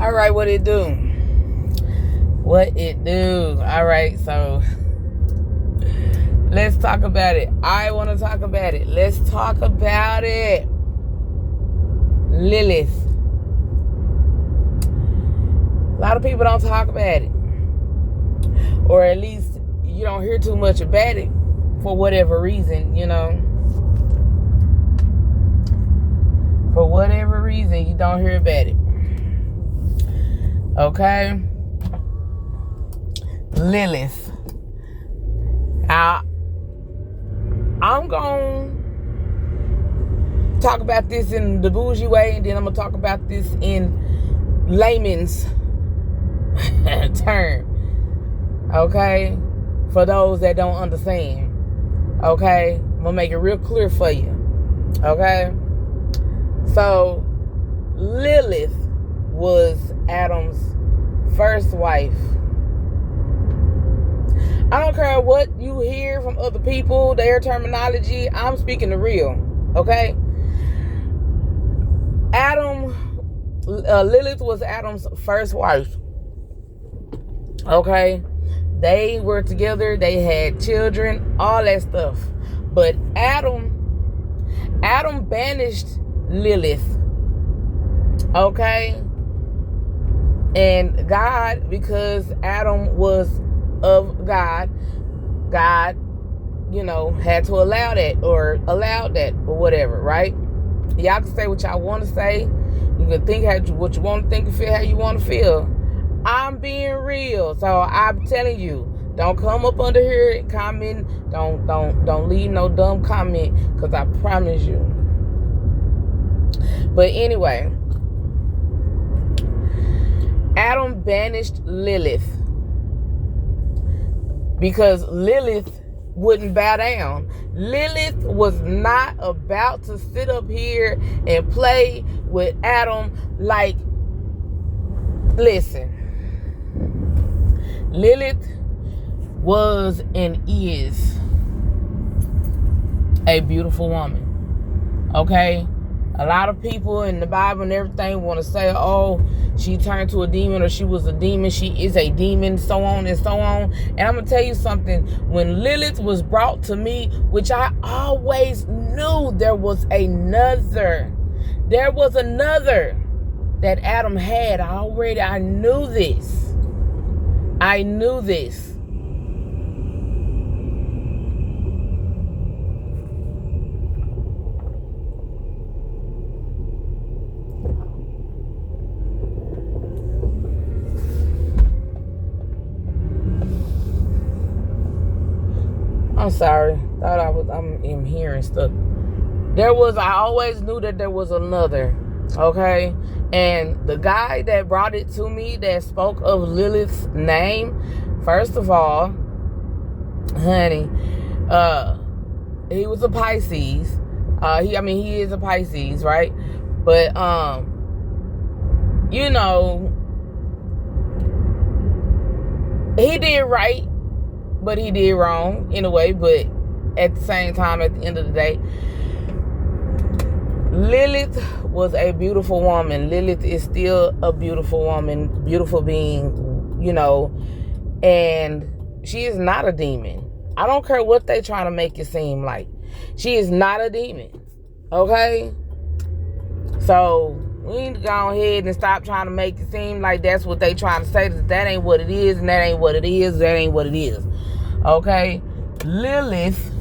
All right, what it do? What it do? All right, so let's talk about it. I want to talk about it. Let's talk about it. Lilith. A lot of people don't talk about it. Or at least you don't hear too much about it for whatever reason, you know. For whatever reason, you don't hear about it. Okay? Lilith. I'm going to talk about this in the bougie way, and then I'm going to talk about this in layman's term. Okay? For those that don't understand. Okay? I'm going to make it real clear for you. Okay? So, Lilith was Adam's first wife. I don't care what you hear from other people, their terminology. I'm speaking the real. Okay? Lilith was Adam's first wife. Okay? They were together. They had children. All that stuff. But Adam banished Lilith. Okay? And God, because Adam was of God, you know, had to allow that or allowed that or whatever, right? Y'all can say what y'all want to say. You can think what you want to think and feel how you want to feel. I'm being real. So I'm telling you, don't come up under here and comment. Don't leave no dumb comment, because I promise you. But anyway, Adam banished Lilith because Lilith wouldn't bow down. Lilith was not about to sit up here and play with Adam like, listen, Lilith was and is a beautiful woman. Okay? A lot of people in the Bible and everything want to say, oh, she turned to a demon, or she was a demon, she is a demon, so on and so on. And I'm going to tell you something. When Lilith was brought to me, which I always knew there was another that Adam had. I knew this. I'm sorry. I'm hearing stuff. I always knew that there was another. Okay? And the guy that brought it to me, that spoke of Lilith's name, first of all, honey, he was a Pisces. He is a Pisces, right? But, you know, he did right, but he did wrong in a way. But at the same time, at the end of the day, Lilith was a beautiful woman. Lilith is still a beautiful woman, beautiful being, you know, and she is not a demon. I don't care what they trying to make it seem like. She is not a demon. Okay? So we need to go ahead and stop trying to make it seem like that's what they trying to say. That ain't what it is, and that ain't what it is. That ain't what it is. Okay? Lilith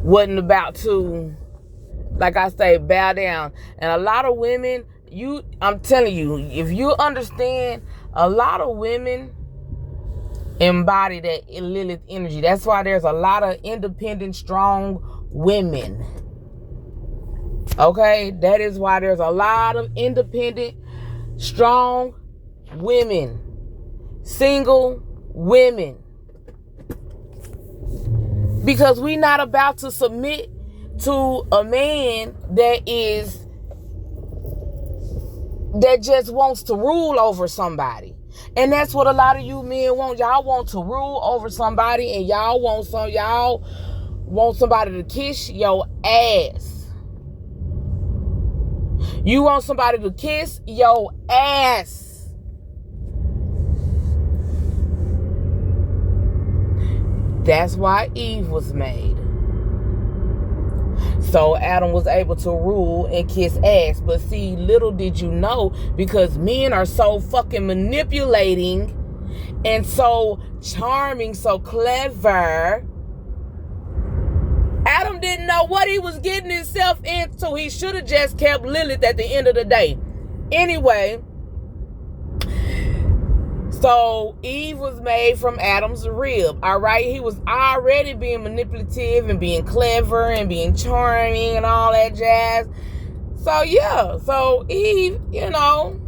wasn't about to, like I say, bow down. And a lot of women, I'm telling you, if you understand, a lot of women embody that Lilith energy. That's why there's a lot of independent, strong women. Okay? That is why there's a lot of independent, strong women. Single women. Because we're not about to submit to a man that just wants to rule over somebody. And that's what a lot of you men want. Y'all want to rule over somebody, and y'all want somebody to kiss your ass. You want somebody to kiss your ass. That's why Eve was made. So Adam was able to rule and kiss ass. But see, little did you know, because men are so fucking manipulating and so charming, so clever. Adam didn't know what he was getting himself into. He should have just kept Lilith at the end of the day. Anyway, so Eve was made from Adam's rib, all right? He was already being manipulative and being clever and being charming and all that jazz. So, yeah. So, Eve, you know,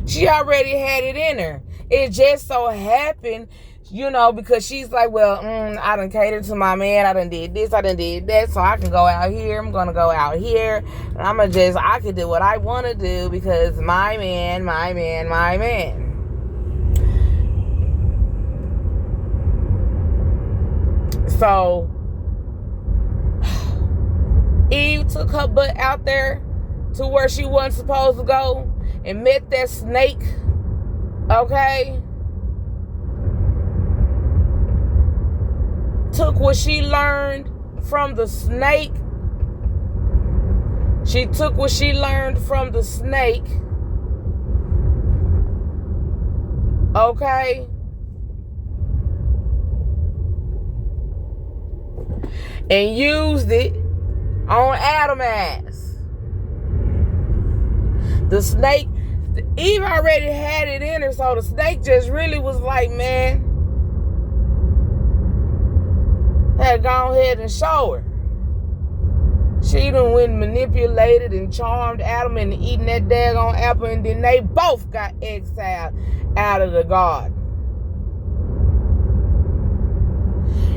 she already had it in her. It just so happened, you know, because she's like, well, I done catered to my man. I done did this. I done did that. So I can go out here. I'm going to go out here. And I can do what I want to do because my man. So Eve took her butt out there to where she wasn't supposed to go and met that snake. Okay? Took what she learned from the snake. She took what she learned from the snake. Okay? And used it on Adam's ass. The snake, Eve already had it in her, so the snake just really was like, man, had gone ahead and show her. She done went manipulated and charmed Adam into eating that daggone apple, and then they both got exiled out of the garden.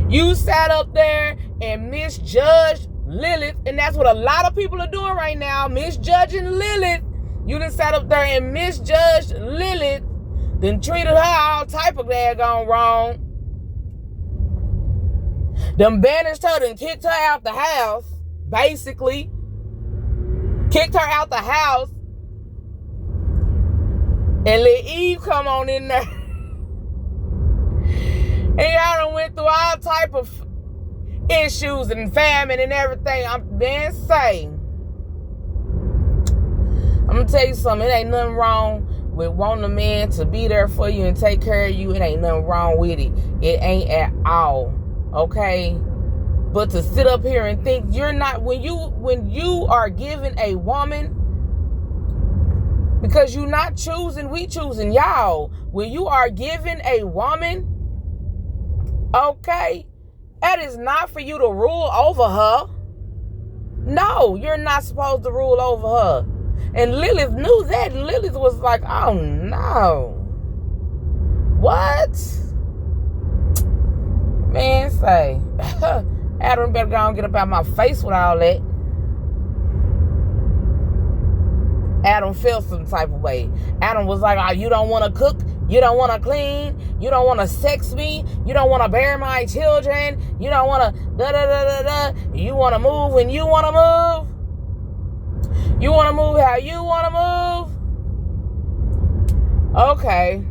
You sat up there and misjudged Lilith, and that's what a lot of people are doing right now, misjudging Lilith. You done sat up there and misjudged Lilith, then treated her all type of daggone wrong. Done banished her, done kicked her out the house, basically. Kicked her out the house. And let Eve come on in there. And y'all done went through all type of issues and famine and everything. I'm being saying. I'm going to tell you something. It ain't nothing wrong with wanting a man to be there for you and take care of you. It ain't nothing wrong with it. It ain't at all. Okay? But to sit up here and think you're not, when you are given a woman, because you're not choosing, we choosing y'all. When you are given a woman, okay, that is not for you to rule over her. No, you're not supposed to rule over her. And Lilith knew that. And Lilith was like, oh no. What? Man, say, Adam better go and get up out my face with all that. Adam felt some type of way. Adam was like, oh, you don't want to cook? You don't want to clean? You don't want to sex me? You don't want to bear my children? You don't want to da-da-da-da-da? You want to move when you want to move? You want to move how you want to move? Okay.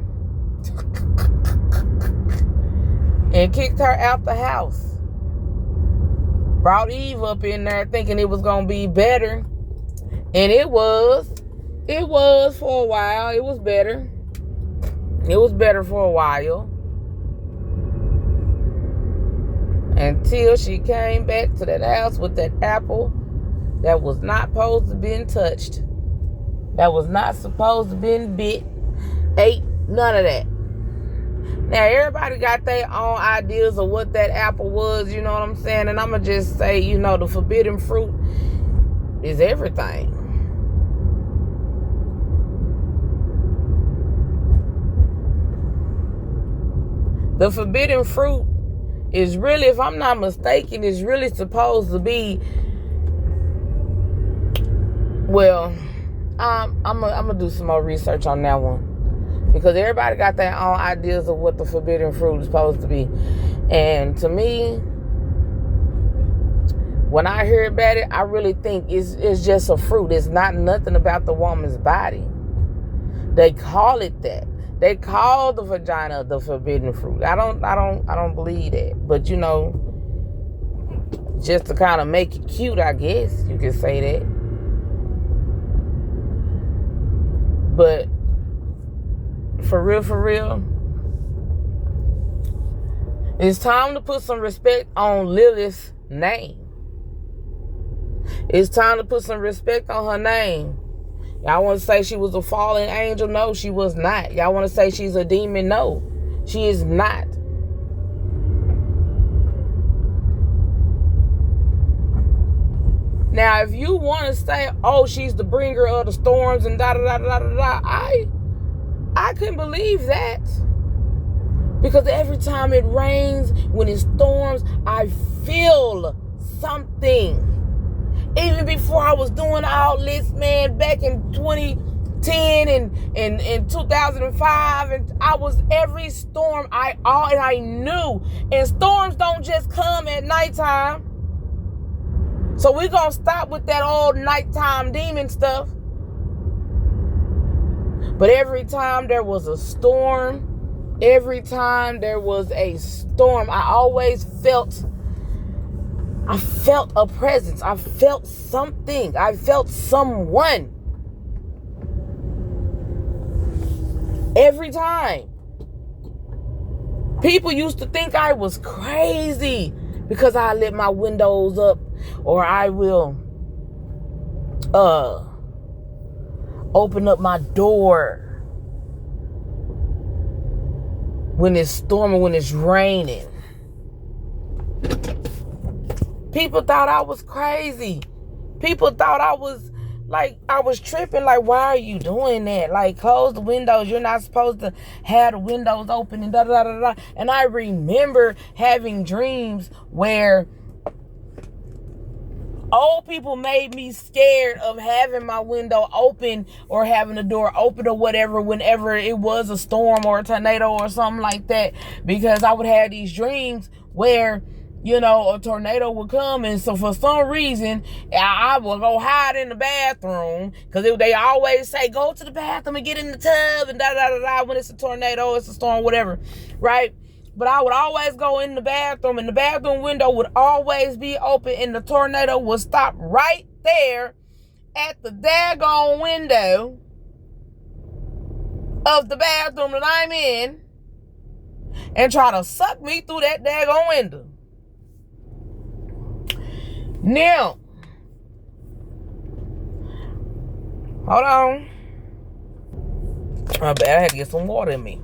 And kicked her out the house. Brought Eve up in there thinking it was going to be better. And it was. It was for a while. It was better. It was better for a while. Until she came back to that house with that apple that was not supposed to have been touched. That was not supposed to have been bit. Ate none of that. Now, everybody got their own ideas of what that apple was, you know what I'm saying? And I'm going to just say, you know, the forbidden fruit is everything. The forbidden fruit is really, if I'm not mistaken, is really supposed to be, well, I'm gonna do some more research on that one. Because everybody got their own ideas of what the forbidden fruit is supposed to be. And to me, When I hear about it, I really think it's just a fruit. It's not nothing about the woman's body. They call it that. They call the vagina the forbidden fruit. I don't believe that. But just to kind of make it cute, I guess you could say that. But for real, it's time to put some respect on Lilith's name. It's time to put some respect on her name. Y'all want to say she was a fallen angel? No, she was not. Y'all want to say she's a demon? No, she is not. Now, if you want to say, oh, she's the bringer of the storms and da-da-da-da-da-da, I can believe that. Because every time it rains, when it storms, I feel something. Even before I was doing all this, man, back in 2010 and 2005, and I was every storm, and I knew. And storms don't just come at nighttime. So we're going to stop with that old nighttime demon stuff. But every time there was a storm, I always felt a presence. I felt something. I felt someone. Every time. People used to think I was crazy because I let my windows up, or I will open up my door when it's storming, when it's raining. People thought I was crazy. People thought I was tripping. Like, why are you doing that? Like, close the windows. You're not supposed to have the windows open and da-da-da-da-da. And I remember having dreams where old people made me scared of having my window open or having the door open or whatever whenever it was a storm or a tornado or something like that. Because I would have these dreams where, a tornado would come, and so for some reason, I would go hide in the bathroom, because they always say, go to the bathroom and get in the tub, and da-da-da-da, when it's a tornado, it's a storm, whatever, right? But I would always go in the bathroom, and the bathroom window would always be open, and the tornado would stop right there at the daggone window of the bathroom that I'm in and try to suck me through that daggone window. Now, hold on. I had to get some water in me.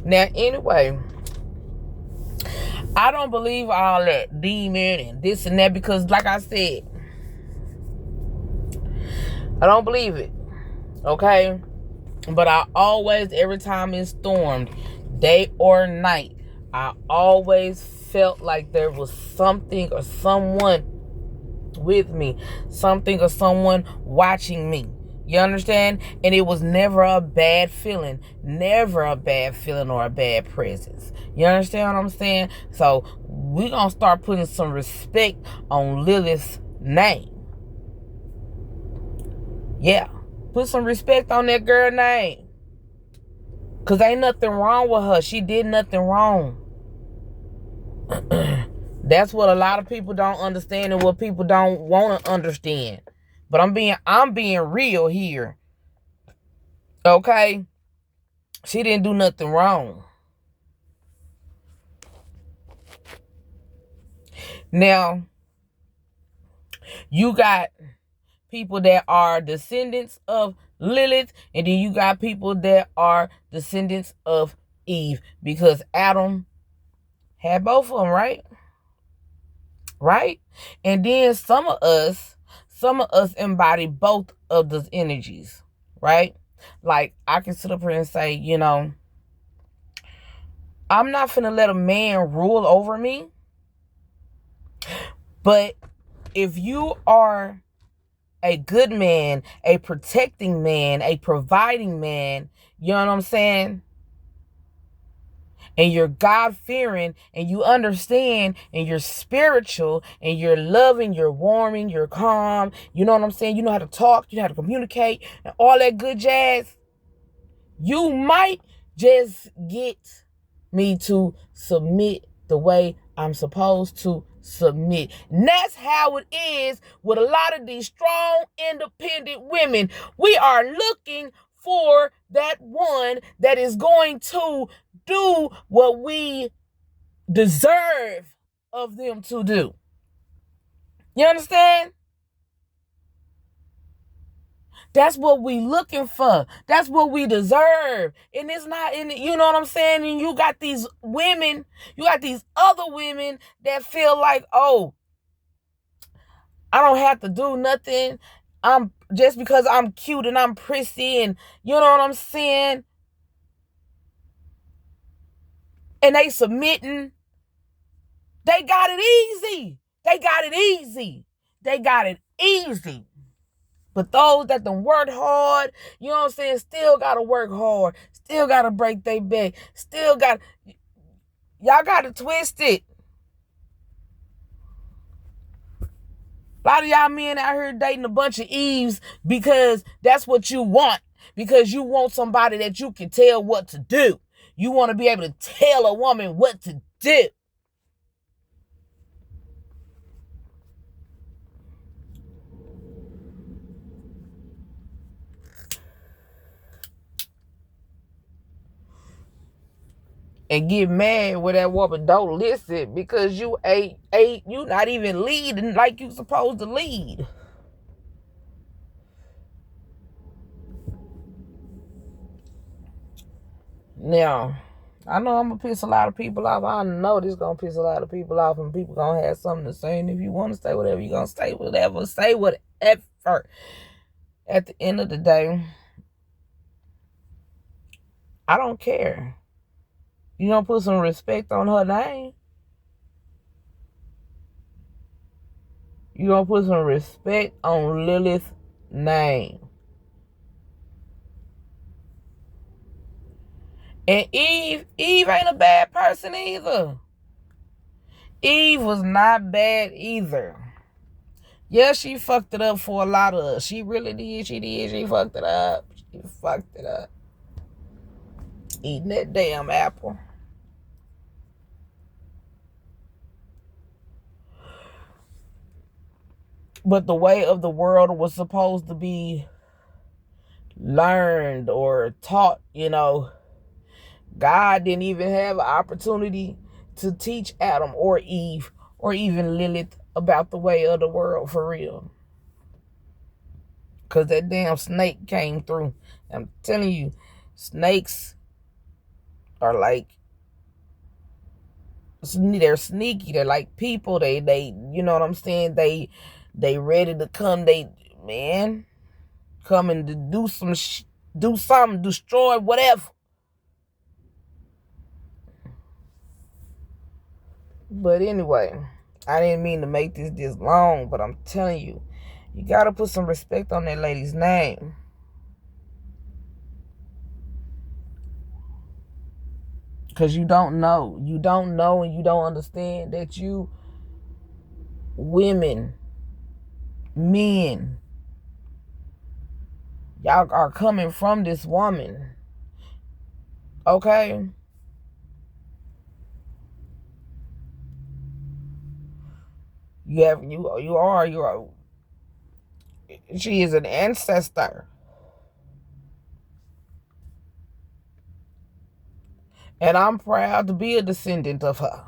Now, anyway, I don't believe all that demon and this and that, because, like I said, I don't believe it. Okay? But I always, every time it stormed, day or night, I always felt like there was something or someone with me, something or someone watching me. You understand? And it was never a bad feeling, or a bad presence. You understand what I'm saying? So we're gonna start putting some respect on Lilith's name. Yeah, put some respect on that girl name, because ain't nothing wrong with her. She did nothing wrong. That's what a lot of people don't understand, and what people don't want to understand. But I'm being real here. Okay? She didn't do nothing wrong. Now, you got people that are descendants of Lilith, and then you got people that are descendants of Eve, because Adam had both of them, right? Right? And then some of us embody both of those energies, right? Like, I can sit up here and say, I'm not finna let a man rule over me. But if you are a good man, a protecting man, a providing man, you know what I'm saying? and you're God-fearing and you understand and you're spiritual and you're loving, you're warming, you're calm, you know what I'm saying? You know how to talk, you know how to communicate, and all that good jazz, you might just get me to submit the way I'm supposed to submit. And that's how it is with a lot of these strong, independent women. We are looking for that one that is going to do what we deserve of them to do. You understand? That's what we looking for. That's what we deserve. And it's not in, you know what I'm saying? And you got these women, you got these other women that feel like, oh, I don't have to do nothing. I'm just because I'm cute and I'm prissy and you know what I'm saying? And they submitting. They got it easy. They got it easy. They got it easy. But those that done worked hard, you know what I'm saying, still got to work hard. Still got to break their back. Still got, y'all got to twist it. A lot of y'all men out here dating a bunch of Eves because that's what you want. Because you want somebody that you can tell what to do. You want to be able to tell a woman what to do. And get mad when that woman don't listen because you you not even leading like you supposed to lead. Now, I know I'm gonna piss a lot of people off. I know this gonna piss a lot of people off, and people gonna have something to say. And if you want to say whatever, you gonna say whatever. Say whatever. At the end of the day, I don't care. You gonna put some respect on her name. You gonna put some respect on Lilith's name. And Eve ain't a bad person either. Eve was not bad either. Yeah, she fucked it up for a lot of us. She really did. She did. She fucked it up. She fucked it up. Eating that damn apple. But the way of the world was supposed to be learned or taught, you know. God didn't even have an opportunity to teach Adam or Eve or even Lilith about the way of the world for real. Because that damn snake came through. I'm telling you, snakes are like, they're sneaky. They're like people. They you know what I'm saying? They ready to come. Come and do something, destroy whatever. But anyway, I didn't mean to make this long, but I'm telling you, you got to put some respect on that lady's name. Because you don't know. You don't know and you don't understand that you women, men, y'all are coming from this woman. Okay? She is an ancestor. And I'm proud to be a descendant of her.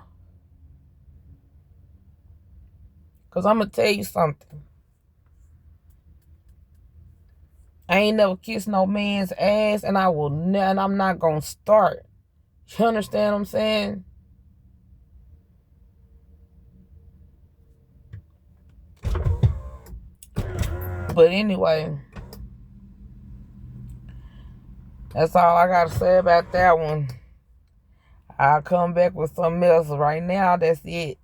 Because I'm going to tell you something. I ain't never kissed no man's ass, and and I'm not going to start. You understand what I'm saying? But anyway, that's all I got to say about that one. I'll come back with something else. Right now, that's it.